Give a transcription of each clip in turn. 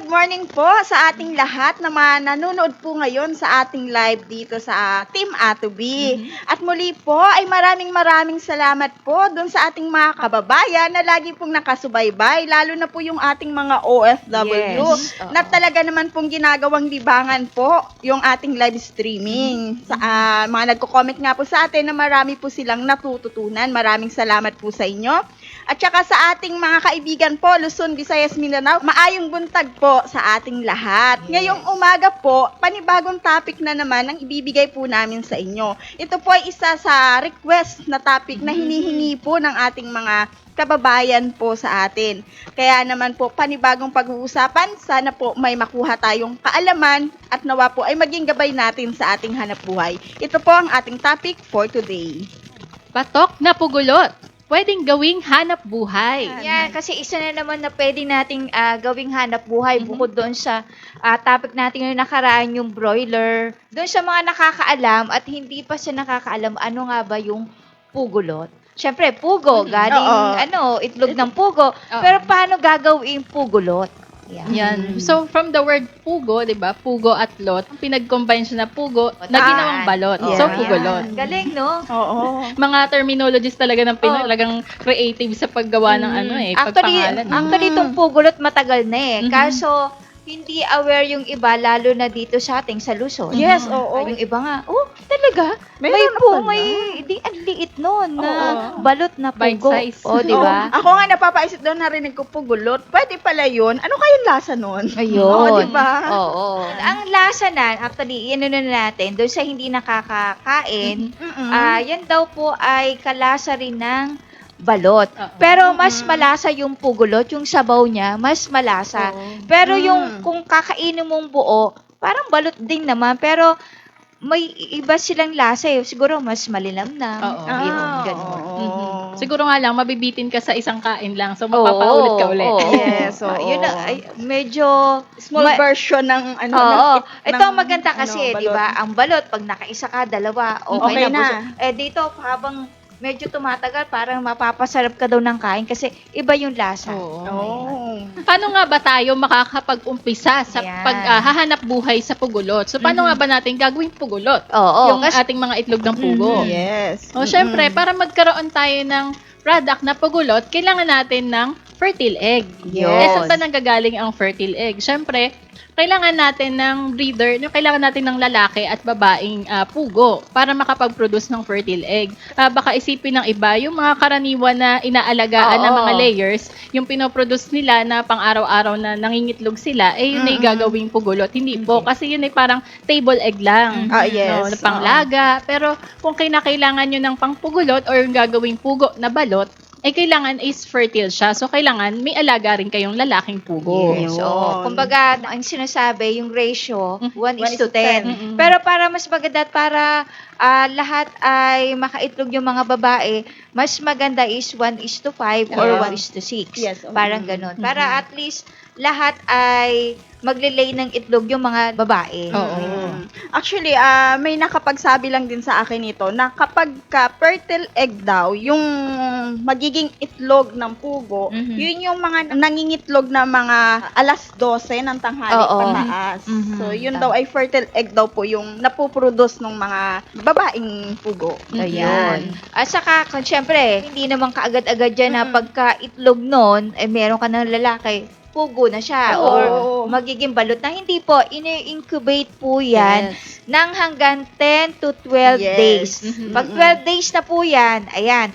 good morning po sa ating lahat na nanonood po ngayon sa ating live dito sa Team A2B. At muli po ay maraming salamat po doon sa ating mga kababayan na lagi pong nakasubaybay, lalo na po yung ating mga OFW na talaga naman pong ginagawang libangan po yung ating live streaming. Sa mga nagko-comment nga po sa atin na marami po silang natututunan. Maraming salamat po sa inyo. At saka sa ating mga kaibigan po, Luzon, Visayas, Mindanao, maayong buntag po sa ating lahat. Ngayong umaga po, panibagong topic na naman ang ibibigay po namin sa inyo. Ito po ay isa sa request na topic na hinihingi po ng ating mga kababayan po sa atin. Kaya naman po, panibagong pag-uusapan, sana po may makuha tayong kaalaman at nawa po ay maging gabay natin sa ating hanapbuhay. Ito po ang ating topic for today. Patok na pugulot. Pwedeng gawing hanap buhay. Yan, kasi isa na naman na pwede nating gawing hanap buhay bukod doon sa topic natin yung nakaraan, yung broiler. Doon sa mga nakakaalam at hindi pa siya nakakaalam, ano nga ba yung pugulot? Siyempre, pugo, galing itlog ng pugo. Pero paano gagawing pugulot? Yan. So, from the word pugo, di ba? Pugo at lot. Pinag-combine siya na pugo na ginawang balot. So, pugulot. Galing, no? Oo. Mga terminologies talaga ng talagang creative sa paggawa ng pagpangalan. Actually, itong pugulot matagal na eh. Kaso, hindi aware yung iba, lalo na dito sa ating sa Luzon. Yes, oo. Yung iba nga, talaga? May ang liit nun na balot na pugo. Bite size. Di ba? Ako nga napapaisip daw, narinig ko pugulot. Pwede pala yun. Ano kayong lasa nun? Ayun. Di ba? Oo. Ang lasa na, actually, yan na natin, doon sa hindi nakakakain, yan daw po ay kalasa rin ng balot. Pero mas malasa yung pugulot, yung sabaw niya, mas malasa. Pero yung kung kakainin mong buo, parang balot din naman, pero may iba silang lasa eh. Siguro mas malinamnam. Ganun. Siguro nga lang, mabibitin ka sa isang kain lang. So, mapapaulit ka ulit. Yes. Yun na, medyo Small version ng ito ang maganda kasi, di ba? Ang balot, pag nakaisa ka, dalawa, okay na. Dito, habang medyo tumatagal, parang mapapasarap ka daw ng kain kasi iba yung lasa. Paano nga ba tayo makakapag-umpisa sa paghahanap buhay sa pugulot? So, paano nga ba natin gagawing pugulot? Yung ating mga itlog ng pugo. Yes. Syempre, para magkaroon tayo ng product na pugulot, kailangan natin ng fertile egg. Yes. Saan ba nanggagaling ang fertile egg? Syempre, kailangan natin ng breeder, kailangan natin ng lalaki at babaeng pugo para makapag-produce ng fertile egg. Baka isipin ng iba, yung mga karaniwan na inaalagaan ng mga layers, yung pinoproduce nila na pang-araw-araw na nangingitlog sila, yun ay gagawing pugulot. Hindi po, kasi yun ay parang table egg lang. Yes. Na panglaga. Pero kung kailangan nyo ng pangpugulot or yung gagawing pugo na balot, kailangan is fertile siya. So, kailangan may alaga rin kayong lalaking pugo. Yes. Kumbaga, ang sinasabi, yung ratio, 1:10. Pero para mas maganda at para lahat ay makaitlog yung mga babae, mas maganda is 1:5 or 1:6. Yes. Parang ganun. Para at least lahat ay maglilay ng itlog yung mga babae. Actually, may nakapagsabi lang din sa akin ito na kapag fertile egg daw, yung magiging itlog ng pugo, yun yung mga nangingitlog na mga alas 12 ng tanghali pataas. So, yun daw ay fertile egg daw po yung napuproduce ng mga babaeng pugo. Ayan. At saka, syempre, hindi naman kaagad-agad dyan na pagka itlog nun, meron ka ng lalaki, pugo na siya or magiging balot na. Hindi po, ini-incubate po yan ng hanggang 10 to 12 days. Pag 12 days na po yan, ayan,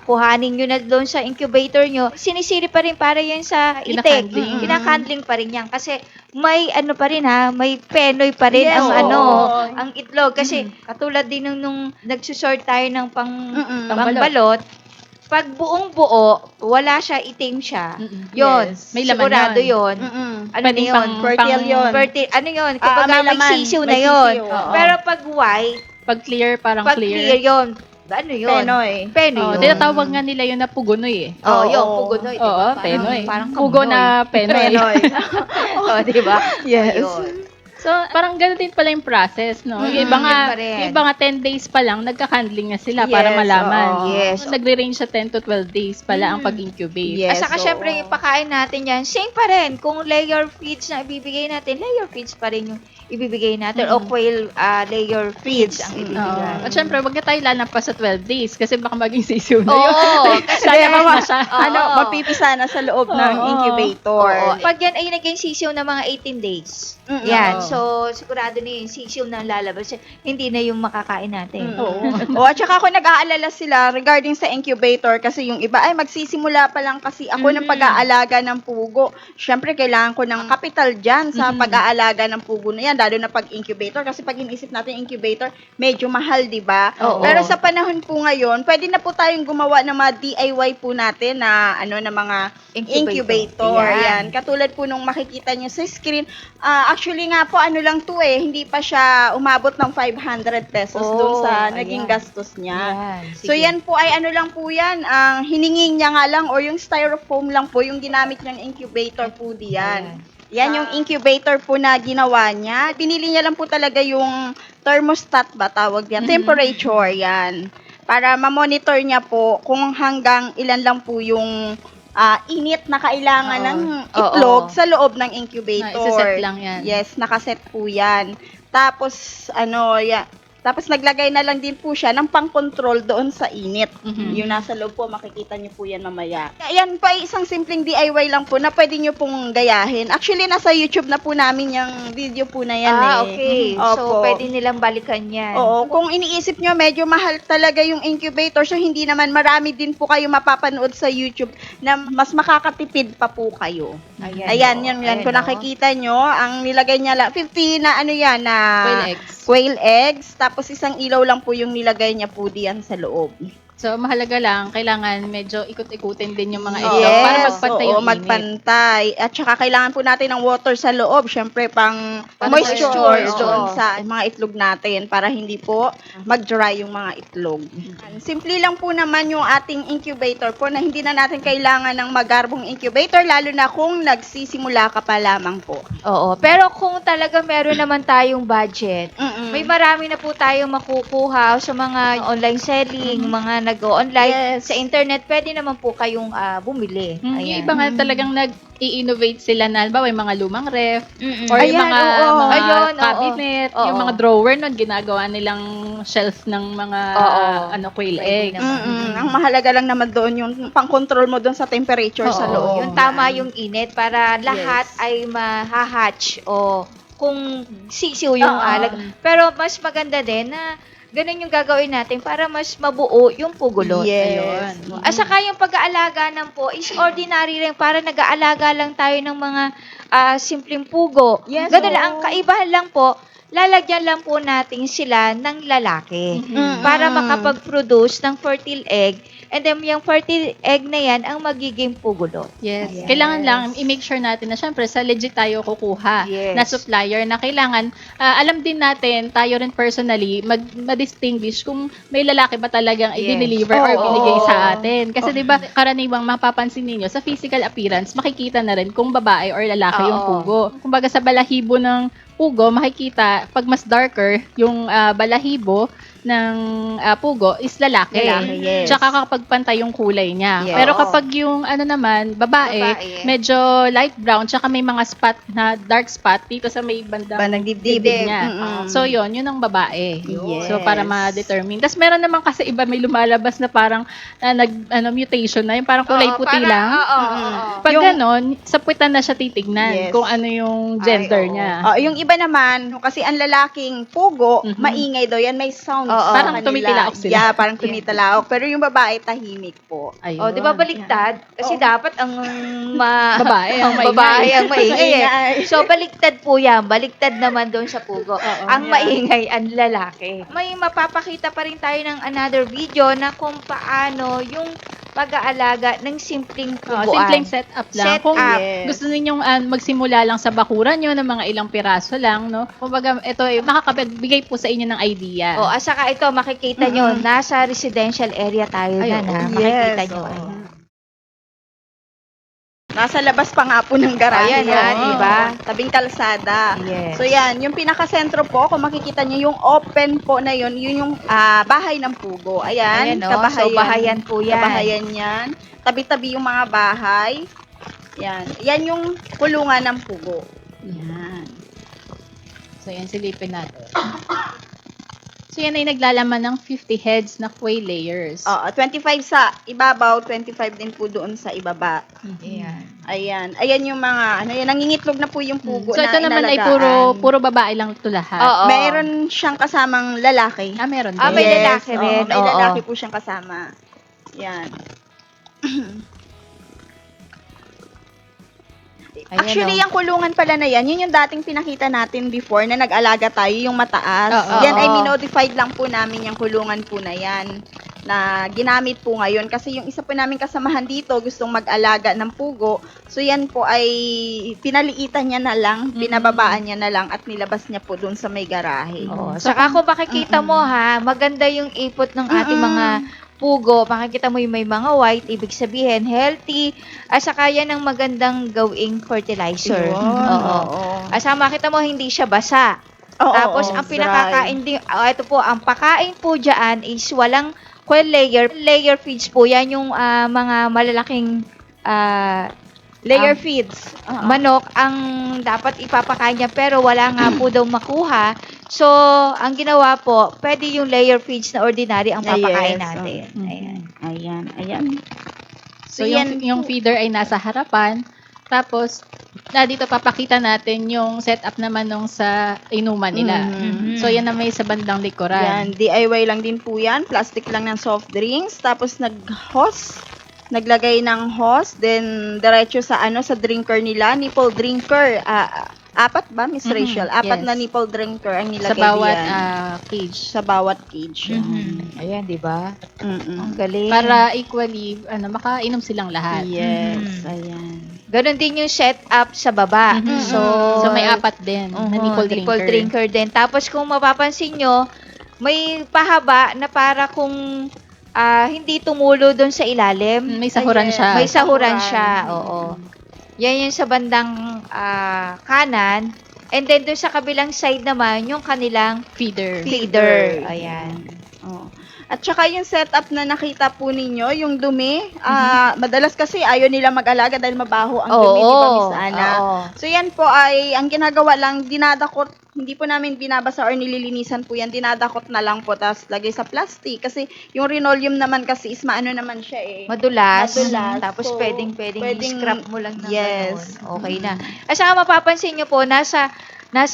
kuhanin nyo na doon sa incubator nyo, sinisiri pa rin para yan sa itik. Kinakandling pa rin yan kasi may pa rin may penoy pa rin ang itlog. Kasi katulad din nung nagsusort tayo ng pangbalot, pag buong buo, wala siya, itim siya. Yun. May laman sigurado yun. Ano na yun? Fertile yun. Ano yun? Kapag may sisiw na yun. Pero pag white, pag clear, parang pag clear yun. Ano yun? Penoy yun. Tinatawag nga nila yun na pugonoy yung pugonoy. Penoy. Parang pugo na penoy. Diba? Yes. Ayun. So, parang ganun din pala yung process, no? Yung iba yun nga, pa rin. yung iba nga 10 days pa lang, nagka-handling na sila para Yes, malaman. oo. Yes. So, nagre-range sa 10 to 12 days pala ang pag-incubate. Yes. At saka oo. syempre yung pakain natin yan, same pa rin. Kung layer feeds na ibibigay natin, layer feeds pa rin yung ibibigay natin. O quail layer feeds ang Oo. ibibigay. At syempre, wag na tayo lalampas sa 12 days kasi baka maging sisiw na yun. Oo, kasi Kaya Lalabas na siya. ano, Oo. mapipisa na sa loob ng Oo. incubator. Oo. Pag yan ay naging sisiw na mga 18 days. Mm-mm. Yan. Oo. So, sigurado na yung sisiw na lalabas. Hindi na yung makakain natin. Oo. At saka ako nag-aalala sila regarding sa incubator kasi yung iba ay magsisimula pa lang kasi ako ng pag-aalaga ng pugo. Syempre, kailangan ko ng kapital dyan sa pag-aalaga ng pugo na yan, lalo na pag-incubator. Kasi pag inisip natin incubator, medyo mahal, di ba? Oo. Pero sa panahon po ngayon, pwede na po tayong gumawa ng mga DIY po natin na na mga incubator. Yan. Yan. Katulad po nung makikita nyo sa screen. Actually nga po, lang to hindi pa siya umabot ng 500 pesos dun sa ayan. naging gastos niya. Yan. So Sige. yan po ay lang po yan, ang hiningi niya nga lang or yung styrofoam lang po yung ginamit niyang incubator po diyan. Yan yung incubator po na ginawa niya. Binili niya lang po talaga yung thermostat ba tawag yan, temperature yan. Para ma-monitor niya po kung hanggang ilan lang po yung init na kailangan Oo. ng itlog Oo. sa loob ng incubator. Isa-set lang yan. Yes, nakaset po yan. Tapos, tapos naglagay na lang din po siya ng pang-control doon sa init. Yung nasa loob po, makikita niyo po yan mamaya. Yan pa ay isang simpleng DIY lang po na pwede niyo pong gayahin. Actually, nasa YouTube na po namin yung video po na yan Okay. Opo. So, pwede nilang balikan yan. Oo, kung iniisip nyo, medyo mahal talaga yung incubator. So, hindi naman marami din po kayo mapapanood sa YouTube na mas makakatipid pa po kayo. Ayan, yun. Kung nakikita nyo, ang nilagay niya lang, 50 na na Quail eggs. quail eggs. Tapos isang ilaw lang po yung nilagay niya po diyan sa loob. So, mahalaga lang, kailangan medyo ikot-ikutin din yung mga itlog para magpantay oo, yung init. magpantay. At saka kailangan po natin ng water sa loob, syempre pang Para moisture moisture, doon oo. sa mga itlog natin para hindi po mag-dry yung mga itlog. Simple lang po naman yung ating incubator po na hindi na natin kailangan ng magarbong incubator lalo na kung nagsisimula ka pa lamang po. Oo. Pero kung talaga meron naman tayong budget, may marami na po tayong makukuha sa mga online selling, mga nag-o-online Yes. sa internet, pwede naman po kayong bumili. Yung Ayan. iba nga talagang nag-i-innovate sila na, halimbawa yung mga lumang ref, or Ayan, yung mga, oo. mga Ayun, oo. cabinet, Oo. yung mga drawer nun, ginagawa nilang shelf ng mga quail Pwede egg. naman. Ang mahalaga lang naman doon yung pang-control mo doon sa temperature sa Oo, loob. yung tama yung init para lahat ay mahahatch o kung sisiw yung Oo. alag. Pero mas maganda din na ganun yung gagawin natin para mas mabuo yung pugulot. Yes. Ayun. At saka yung pag-aalaga ng po is ordinary rin para nag-aalaga lang tayo ng mga simpleng pugo. Yes, Ganun oo. lang. Ang kaibahan lang po, lalagyan lang po natin sila ng lalaki para makapag-produce ng fertile egg. And then, yung fertile egg na yan ang magiging pugulot. Yes. Yes. Kailangan lang i-make sure natin na syempre sa legit tayo kukuha Yes. na supplier na kailangan alam din natin, tayo rin personally, ma-distinguish kung may lalaki ba talagang Yes. i-deliver or Oo. binigay sa atin. Kasi 'di ba karaniwang mapapansin niyo sa physical appearance, makikita na rin kung babae or lalaki yung Oo. pugo. Kumbaga sa balahibo ng pugo, makikita pag mas darker yung balahibo ng pugo is lalaki. Lalaki, yes. Tsaka kapag pantay yung kulay niya. Yes. Pero Oo. kapag yung babae, Babae. medyo light brown, tsaka may mga spot na dark spot dito sa may bandang Bandang dibdib. dibdib niya. Mm-mm. So yun ang babae. Yes. So para ma-determine. Tapos meron naman kasi iba may lumalabas na parang mutation na, yung parang kulay Oo, puti para- lang. Oo. Pag Yung- ganon, sa puwitan na siya titignan Yes. kung ano yung gender oo. niya. Yung iba naman, kasi ang lalaking pugo, maingay daw yan, may sound Oo. sa Parang kanila. tumitalaok sila. Yeah, parang tumitalaok. Pero yung babae, tahimik po. Ayun. Oh, 'di ba baliktad? Kasi dapat ang Babae ang maingay. babae ang maingay. Maingay. So baliktad po 'yan. Baliktad naman doon sa pugo. Ang yeah. maingay ang lalaki. May mapapakita pa rin tayo ng another video na kung paano yung pag-aalaga ng simpleng puguan. Simpleng setup lang. Kung Setup. Yes. gusto ninyong magsimula lang sa bakuran nyo ng mga ilang piraso lang, no? Kumbaga, ito makakabigay po sa inyo ng idea. Oh, at saka ito makikita nyo, nasa residential area tayo Ay, na oo. na. Makikita Yes, nyo. oo. Ayan. Nasa labas pa nga po ng garahe. Ayan, di ba? Tabing kalsada. Yes. So yan, yung pinakasentro po, kung makikita nyo yung open po na yun yung bahay ng pugo. Ayan, Ayan, oh. So, bahayan po yan. Kabahayan yan. Tabi-tabi yung mga bahay. Yan. Yan yung kulungan ng pugo. Yan. So, yan, silipin natin. So, yan ay naglalaman ng 50 heads na quail layers. Oo, 25 sa ibabaw, 25 din po doon sa ibaba. Ayan. Ayan. Ayan yung mga, nangingitlog na po yung pugo So, na ito naman ay inalagaan. puro babae lang ito lahat. Oo. Meron siyang kasamang lalaki. Meron din. May lalaki oo, rin. may Oo. lalaki po siyang kasama. Yan. Ayan, Actually, oh. yung kulungan pala na yan, yun yung dating pinakita natin before na nag-alaga tayo, yung mataas. Oo. Yan ay Oo. minodified lang po namin yung kulungan po na yan na ginamit po ngayon. Kasi yung isa po namin kasamahan dito, gustong mag-alaga ng pugo. So, yan po ay pinaliitan niya na lang, pinababaan niya na lang at nilabas niya po dun sa may garahe. Oo. Saka kung makikita mo ha, maganda yung ipot ng ating mga pugo. Makikita mo yung may mga white, ibig sabihin healthy. At saka yan ang magandang gawing fertilizer. Yun, Oo. oo. At saka makita mo hindi siya basa. Oo, Tapos oo, ang dry. pinakakain din, ito po, ang pakain po dyan is walang quail layer. Layer feeds po, yan yung mga malalaking Layer ang feeds. Oo. manok ang dapat ipapakain niya pero wala nga po daw makuha. So, ang ginawa po, pwede yung layer feeds na ordinary ang papakain Yes, natin. oo. Ayan. Ayan, ayan. So, yung feeder ay nasa harapan. Tapos, dito papakita natin yung setup naman nung sa inuman nila. Mhm. So, yan na may sa bandang likuran. Yan, DIY lang din po yan. Plastic lang ng soft drinks. Tapos nag-hose. Naglagay ng hose. Then, diretso sa sa drinker nila. Nipple drinker. Apat ba, Miss Mhm, Rachel? Apat yes. na nipple drinker ang Sa nilagay bawat diyan. cage. Sa bawat cage. Mhm. Ayan, di ba? Mm-mm. Ang galing. Para equally, makainom silang lahat. Yes, Mhm. ayan. Ganon din yung setup sa baba. Mhm. So, So, may apat din na nipple drinker. drinker din. Tapos kung mapapansin nyo, may pahaba na para kung hindi tumulo doon sa ilalim. May sahuran Ayan. siya. May sahuran Sahuran. siya, oo. Yan yung sa bandang kanan. And then doon sa kabilang side naman, yung kanilang feeder. feeder. Ayan. Oh. At saka yung setup na nakita po ninyo, yung dumi, madalas kasi ayaw nila mag-alaga dahil mabaho ang dumi, di ba, Miss Ana? Oo. So yan po ay, ang ginagawa lang, dinadakot, hindi po namin binabasa or nililinisan po yan, dinadakot na lang po, tapos lagay sa plastic. Kasi yung linoleum naman kasi is maano naman siya eh. Madulas. Madulas. Tapos So, pwedeng i-scrap mo lang ng yes. ganun. Okay na. At saka mapapansin nyo po, nasa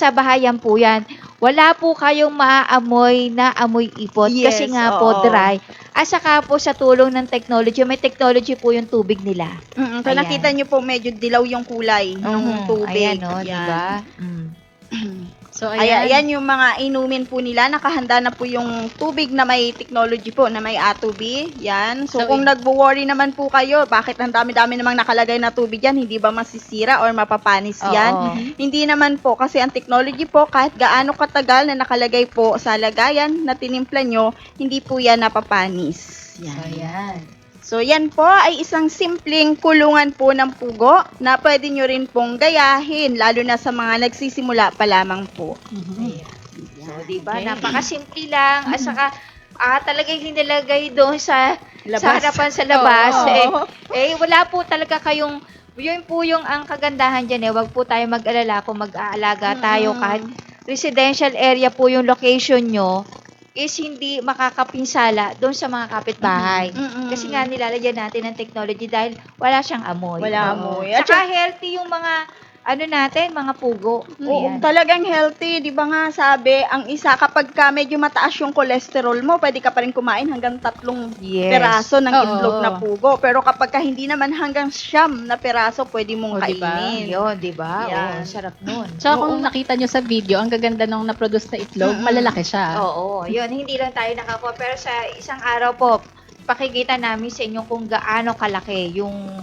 bahayan po yan. Wala po kayong maaamoy na amoy ipot Yes, kasi nga oo. po dry. At saka po sa tulong ng technology, may technology po yung tubig nila. Kung Ayan. nakita nyo po, medyo dilaw yung kulay ng tubig. Ayan, no, Yan. diba? Mm. So, Ayan, ayan. yung mga inumin po nila. Nakahanda na po yung tubig na may technology po, na may atubi. Yan. So, So, kung nagwo-worry naman po kayo, bakit ang dami-dami namang nakalagay na tubig yan, hindi ba masisira or mapapanis yan? Oo. Hindi naman po, kasi ang technology po, kahit gaano katagal na nakalagay po sa lagayan na tinimpla nyo, hindi po yan napapanis. So, ayan. So, yan po ay isang simpleng kulungan po ng pugo na pwede nyo rin pong gayahin, lalo na sa mga nagsisimula pa lamang po. Ayan. So, diba? Okay. Napakasimple lang. At saka, talagang hinilagay doon sa Labas. harapan sa labas. Oo. Wala po talaga kayong, yun po yung ang kagandahan dyan. Huwag po tayo mag-alala kung mag-aalaga tayo kahit residential area po yung location nyo is hindi makakapinsala doon sa mga kapitbahay. Kasi nga nilalagyan natin ng technology dahil wala siyang amoy. Wala Oo. amoy. At Saka healthy yung mga natin, mga pugo. Oo, Ayan. talagang healthy. Di ba nga sabi, ang isa, kapag ka medyo mataas yung cholesterol mo, pwede ka pa rin kumain hanggang 3 Yes. peraso ng Oo. itlog na pugo. Pero kapag ka hindi naman hanggang 9 na peraso, pwede mong O, diba? kainin. Yun, di ba? Yan. Oo, sarap nun. So, kung nakita nyo sa video, ang gaganda nung na-produce na itlog, malalaki siya. Oo, yun. Hindi lang tayo nakakuha. Pero sa isang araw po, pakikita namin sa inyo kung gaano kalaki yung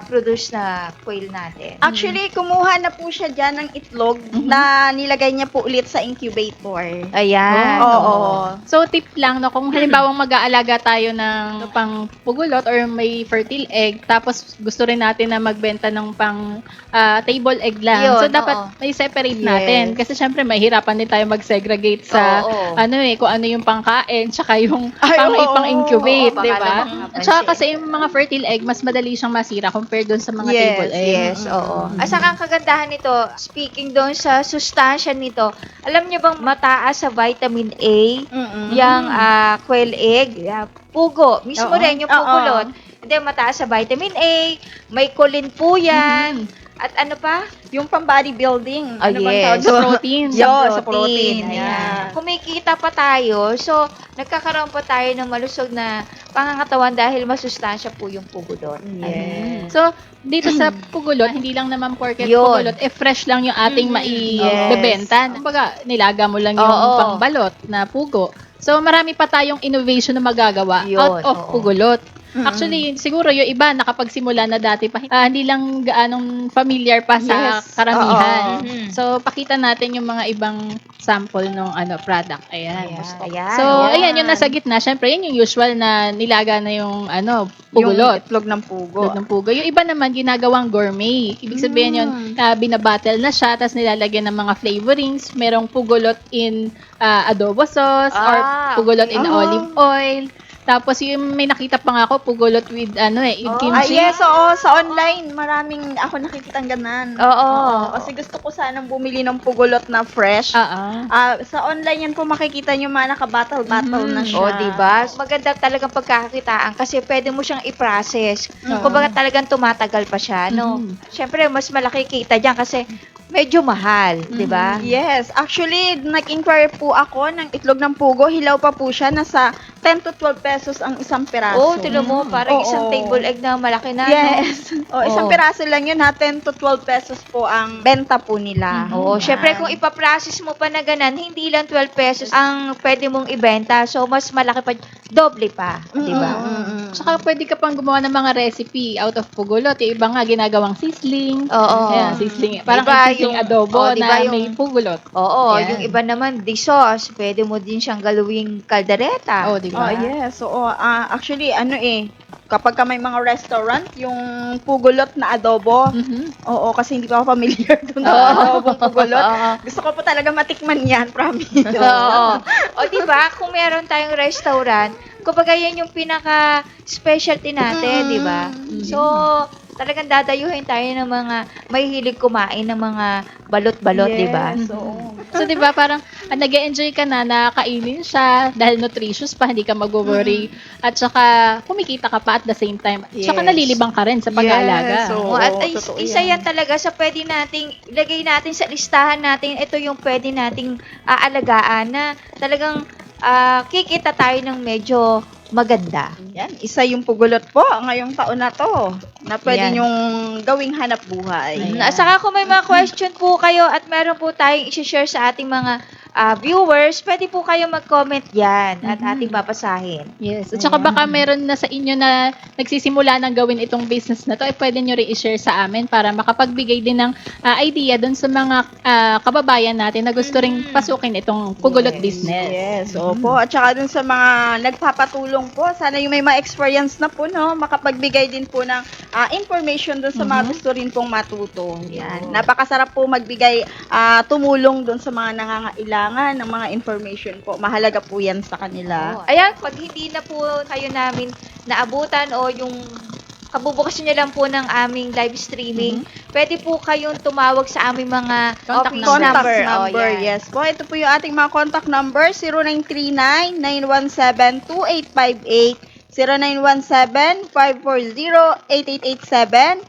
produce na quail natin. Actually, kumuha na po siya dyan ng itlog na nilagay niya po ulit sa incubator. Ayan. Oo. So, tip lang, no, kung halimbawa mag-aalaga tayo ng pang pugulot or may fertile egg, tapos gusto rin natin na magbenta ng pang table egg lang. Yun, So, dapat oo. may separate Yes. natin. Kasi syempre, mahirapan din tayo mag-segregate sa Oo. kung ano yung pangkain, tsaka yung Ay, oo. pang-incubate, Oo, di baka ba? naman At saka mapansin. kasi yung mga fertile egg, mas madali siyang masira compared dun sa mga Yes, table egg. Yes, oo. At saka ang kagandahan nito, speaking doon sa sustansya nito, alam niyo bang mataas sa vitamin A, yung quail egg, pugo, mismo Oo. rin yung Oo. pugulot. Hindi, mataas sa vitamin A, may choline po yan, at ano pa? Yung pang bodybuilding. Ah, Ano bang yes. tawag Sa doon? protein. Yo, sa protein. Ayan. Ayan. Kumikita pa tayo, so nagkakaroon pa tayo ng malusog na pangangatawan dahil masustansya po yung pugulot. Yes. So, dito sa pugulot, hindi lang naman porket Yun. pugulot, fresh lang yung ating maibebenta. Kumbaga, nilaga mo lang yung Oo. pangbalot na pugo. So, marami pa tayong innovation na magagawa Yun, out of oo. pugulot. Actually, siguro yung iba nakapagsimula na dati pa, hindi lang gaanong familiar pa sa Yes. karamihan. Oo. Mhm. So, pakita natin yung mga ibang sample ng product. Ayan. Ayan. So, ayan, yung nasa gitna, syempre, yun yung usual na nilaga na yung pugulot. Yung itlog ng pugo. Itlog ng pugo. Yung iba naman, ginagawang gourmet. Ibig sabihin yun, binabattle na siya, tapos nilalagyan ng mga flavorings. Merong pugulot in adobo sauce, or pugulot in okay. olive oil. Tapos yung may nakita pa nga ako, pugulot with Oh, with kimchi. Yes, oo. Sa online, maraming ako nakikitang ganan. Oo. Kasi gusto ko sanang bumili ng pugulot na fresh. Sa online yan po makikita nyo mga nakabattle-battle na siya. O, diba? Maganda talagang pagkakakitaan kasi pwede mo siyang i-process. Kumbaga talagang tumatagal pa siya, no? Siyempre, mas malaki kita dyan kasi medyo mahal, di ba? Yes. Actually, nag-inquire po ako ng itlog ng pugo. Hilaw pa po siya. Nasa 10 to 12 pesos ang isang piraso. Oo, tinan mo, parang Oo. isang table egg na malaki na, Yes. Isang Oo. piraso lang yun ha. 10 to 12 pesos po ang benta po nila. Oo, syempre kung ipaprocess mo pa na ganan, hindi lang 12 pesos ang pwede mong ibenta. So, mas malaki pa, doble pa, di ba? Tsaka pwede ka pang gumawa ng mga recipe out of pugulot. Yung iba nga ginagawang sizzling. Oo. Ayan, sizzling. Parang Diba, sizzling yung- adobo diba na yung- may pugulot. Oo, Ayan. yung iba naman, di sauce, pwede mo din siyang galawing kaldereta. Oh, di ba? Yes. Oo. Actually, kapag ka may mga restaurant, yung pugulot na adobo, oo, kasi hindi pa ako familiar dun sa adobong pugulot. Oo. Gusto ko po talaga matikman yan, promise. Oo. O, di ba? Kung meron tayong restaurant, kumbaga yan yung pinaka-specialty natin, di ba? So, talagang dadayuhin tayo ng mga may hilig kumain ng mga balot-balot, di ba? Yes, oo. So, di ba, parang nag-e-enjoy ka na, nakakainin siya dahil nutritious pa, hindi ka mag-worry. At saka, kumikita ka pa at the same time. At saka Yes. nalilibang ka rin sa pag-aalaga. Yes, oo. Oo, at totoo isa yan. yan talaga sa pwede nating ilagay natin sa listahan natin. Ito yung pwede nating aalagaan na talagang kikita tayo ng medyo maganda. Yan, isa yung pugulot po ngayong taon na to na pwede Yan. nyong gawing hanap buhay. At saka kung may mga question po kayo at meron po tayong i-share sa ating mga viewers, pwede po kayo mag-comment yan at ating babasahin. Yes. At saka baka meron na sa inyo na nagsisimula ng gawin itong business na to, pwede nyo rin i-share sa amin para makapagbigay din ng idea dun sa mga kababayan natin na gusto ring pasukin itong pugulot business. Yes, opo. At saka dun sa mga nagpapatulong po, sana yung may ma-experience na po, no, makapagbigay din po ng information dun sa mga gusto rin pong matuto. Yan. Napakasarap po magbigay tumulong dun sa mga nangangailangan ng mga information po. Mahalaga po yan sa kanila. Ayan, pag hindi na po kayo namin naabutan o yung kabubukas nyo lang po ng aming live streaming, pwede po kayong tumawag sa aming mga Contact office number. Contact number. number, yan. yes po. Ito po yung ating mga contact number, 0939-917-2858, 0917-540-8887,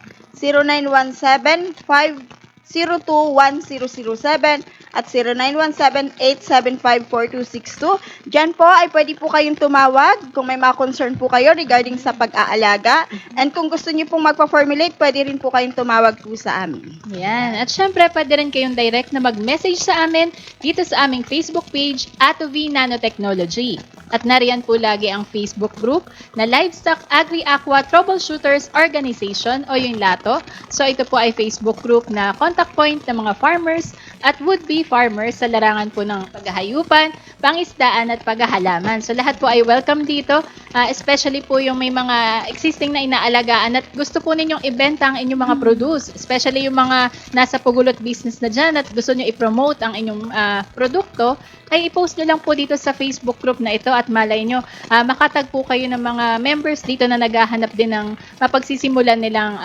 0917-502-1007, at 0917-875-4262. Diyan po ay pwede po kayong tumawag kung may mga concern po kayo regarding sa pag-aalaga. And kung gusto niyo pong magpa-formulate, pwede rin po kayong tumawag po sa amin. Yan. At syempre, pwede rin kayong direct na mag-message sa amin dito sa aming Facebook page, Atovi Nanotechnology. At nariyan po lagi ang Facebook group na Livestock Agri-Aqua Troubleshooters Organization o yung LATO. So ito po ay Facebook group na contact point ng mga farmers at would-be farmers sa larangan po ng paghahayupan, pangisdaan at paghahalaman. So lahat po ay welcome dito, especially po yung may mga existing na inaalagaan at gusto po ninyong ibenta ang inyong mga produce, especially yung mga nasa pugulot business na dyan at gusto nyo i-promote ang inyong produkto, ay i-post nyo lang po dito sa Facebook group na ito at malay nyo, makatagpo kayo ng mga members dito na naghahanap din ng mapagsisimulan nilang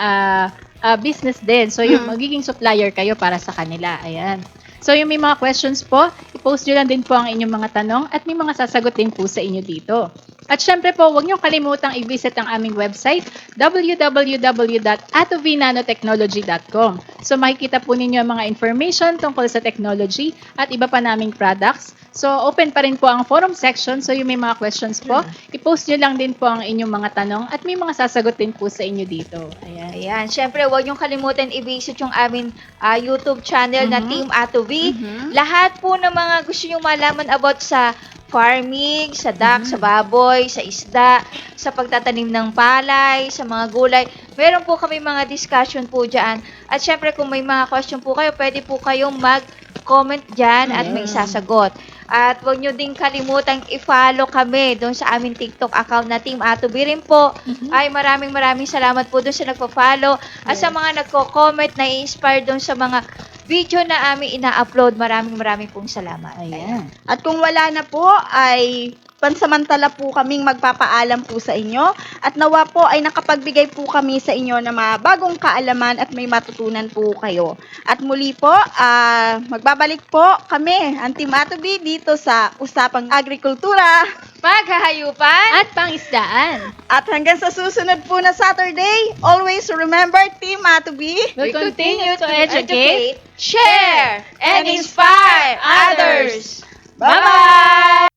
business din. So, yung magiging supplier kayo para sa kanila. Ayan. So, yung may mga questions po, i-post nyo lang din po ang inyong mga tanong at may mga sasagot din po sa inyo dito. At syempre po, huwag nyo kalimutang i-visit ang aming website, www.atovinanotechnology.com. So, makikita po ninyo ang mga information tungkol sa technology at iba pa naming products. So, open pa rin po ang forum section. So, yung may mga questions po, i-post nyo lang din po ang inyong mga tanong at may mga sasagot din po sa inyo dito. Ayan. Ayan, syempre, huwag niyong kalimutan i-visit yung aming YouTube channel na Team Atovi. Lahat po ng mga gusto niyong malaman about sa farming, sa duck, sa baboy, sa isda, sa pagtatanim ng palay, sa mga gulay. Meron po kami mga discussion po dyan. At syempre, kung may mga question po kayo, pwede po kayong mag-comment dyan at may sasagot. At huwag nyo din kalimutang i-follow kami doon sa aming TikTok account na Team Atovi rin po. Ay maraming salamat po doon sa nagpo-follow. At sa mga nagko-comment na i-inspire doon sa mga video na aming ina-upload. Maraming pong salamat. Ayan. At kung wala na po, ay pansamantala po kaming magpapaalam po sa inyo at nawa po ay nakapagbigay po kami sa inyo ng mga bagong kaalaman at may matutunan po kayo. At muli po, magbabalik po kami, ang Team Atovi, dito sa Usapang Agrikultura Paghahayupan At pangisdaan. at hanggang sa susunod po na Saturday, always remember Team Atovi. We continue to educate, share, and inspire others. Bye-bye!